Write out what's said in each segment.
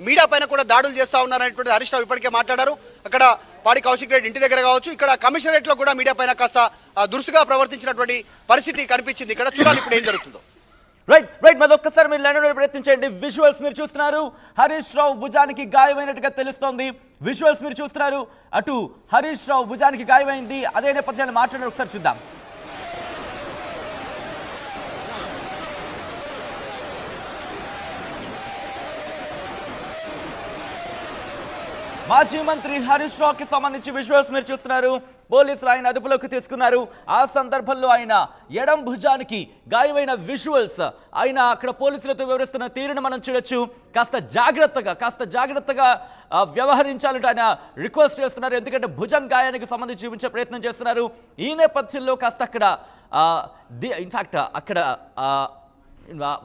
Media పైన కూడా దాడులు చేస్తూ ఉన్నారనేటువంటి హరీష్ రావు ఇప్పటికే మాట్లాడారు. అక్కడ పాడి కౌశిక్ రెడ్డి ఇంటి దగ్గర కావచ్చు, ఇక్కడ కమిషనరేట్ లో కూడా మీడియా పైన కాస్త దురుసుగా ప్రవర్తించినటువంటి పరిస్థితి కనిపించింది. ఇక్కడ చూడాలి ఇప్పుడు ఏం జరుగుతుందో. రైట్ మరి ఒక్కసారి మీరు లైన్ ప్రయత్నించండి. విజువల్స్ మీరు చూస్తున్నారు, హరీష్ రావు భుజానికి గాయమైనట్టుగా తెలుస్తోంది. విజువల్స్ మీరు చూస్తున్నారు, అటు హరీష్ రావు భుజానికి గాయమైంది. అదే నేపథ్యాన్ని మాట్లాడారు, ఒకసారి చూద్దాం. మాజీ మంత్రి హరీష్ రావుకి సంబంధించి విజువల్స్ మీరు చూస్తున్నారు. పోలీసులు ఆయన అదుపులోకి తీసుకున్నారు. ఆ సందర్భంలో ఆయన ఎడం భుజానికి గాయమైన విజువల్స్ ఆయన అక్కడ పోలీసులతో వివరిస్తున్న తీరును మనం చూడొచ్చు. కాస్త జాగ్రత్తగా వ్యవహరించాలంటే ఆయన రిక్వెస్ట్ చేస్తున్నారు. ఎందుకంటే భుజం గాయానికి సంబంధించి చూపించే ప్రయత్నం చేస్తున్నారు. ఈ నేపథ్యంలో కాస్త అక్కడ ఇన్ఫాక్ట్ అక్కడ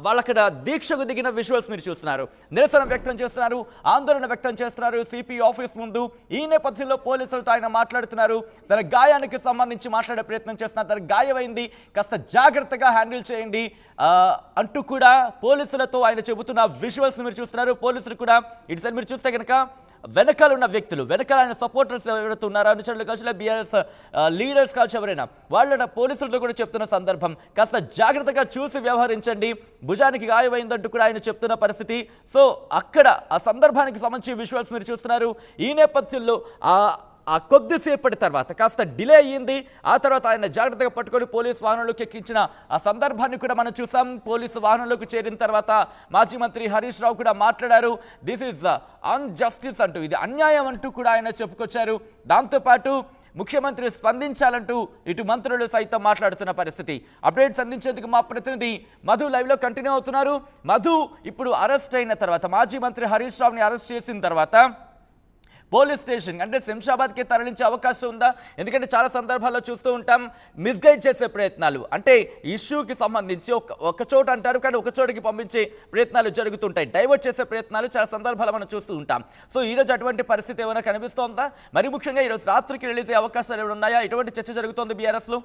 వాళ్ళక్కడ దీక్షకు దిగిన విజువల్స్ మీరు చూస్తున్నారు. నిరసన వ్యక్తం చేస్తున్నారు, ఆందోళన వ్యక్తం చేస్తున్నారు సిపి ఆఫీస్ ముందు. ఈ నేపథ్యంలో పోలీసులతో ఆయన మాట్లాడుతున్నారు. తన గాయానికి సంబంధించి మాట్లాడే ప్రయత్నం చేస్తున్నారు. తన గాయమైంది, కాస్త జాగ్రత్తగా హ్యాండిల్ చేయండి అంటూ కూడా పోలీసులతో ఆయన చెబుతున్న విజువల్స్ మీరు చూస్తున్నారు. పోలీసులు కూడా ఇటు సైడ్ మీరు చూస్తే కనుక వెనకాల ఉన్న వ్యక్తులు, వెనకాల ఆయన సపోర్టర్స్ ఎవరైతే ఉన్నారో, అనుచరులు కావచ్చు, బీఆర్ఎస్ లీడర్స్ కావచ్చు, ఎవరైనా వాళ్ళ పోలీసులతో కూడా చెప్తున్న సందర్భం కాస్త జాగ్రత్తగా చూసి వ్యవహరించండి, భుజానికి గాయమైందంటూ కూడా ఆయన చెప్తున్న పరిస్థితి. సో అక్కడ ఆ సందర్భానికి సంబంధించి విజువల్స్ మీరు చూస్తున్నారు. ఈ నేపథ్యంలో ఆ కొద్దిసేపటి తర్వాత కాస్త డిలే అయ్యింది. ఆ తర్వాత ఆయన జాగ్రత్తగా పట్టుకొని పోలీసు వాహనంలోకి ఎక్కించిన ఆ సందర్భాన్ని కూడా మనం చూసాం. పోలీసు వాహనంలోకి చేరిన తర్వాత మాజీ మంత్రి హరీష్ రావు కూడా మాట్లాడారు. దిస్ ఈజ్ అన్జస్టిస్ అంటూ, ఇది అన్యాయం అంటూ కూడా ఆయన చెప్పుకొచ్చారు. దాంతోపాటు ముఖ్యమంత్రి స్పందించాలంటూ ఇటు మంత్రులు సైతం మాట్లాడుతున్న పరిస్థితి. అప్డేట్స్ అందించేందుకు మా ప్రతినిధి మధు లైవ్లో కంటిన్యూ అవుతున్నారు. మధు, ఇప్పుడు అరెస్ట్ అయిన తర్వాత, మాజీ మంత్రి హరీష్ రావుని అరెస్ట్ చేసిన తర్వాత పోలీస్ స్టేషన్ అంటే శంషాబాద్కి తరలించే అవకాశం ఉందా? ఎందుకంటే చాలా సందర్భాల్లో చూస్తూ ఉంటాం మిస్గైడ్ చేసే ప్రయత్నాలు, అంటే ఇష్యూకి సంబంధించి ఒక చోట అంటారు కానీ ఒక చోటికి పంపించే ప్రయత్నాలు జరుగుతుంటాయి, డైవర్ట్ చేసే ప్రయత్నాలు చాలా సందర్భాలు మనం చూస్తూ ఉంటాం. సో ఈరోజు అటువంటి పరిస్థితి ఏమైనా కనిపిస్తోందా? మరి ముఖ్యంగా ఈరోజు రాత్రికి రిలీజ్ అయ్యే అవకాశాలు ఏమైనా ఉన్నాయా? ఎటువంటి చర్చ జరుగుతోంది బీఆర్ఎస్లో?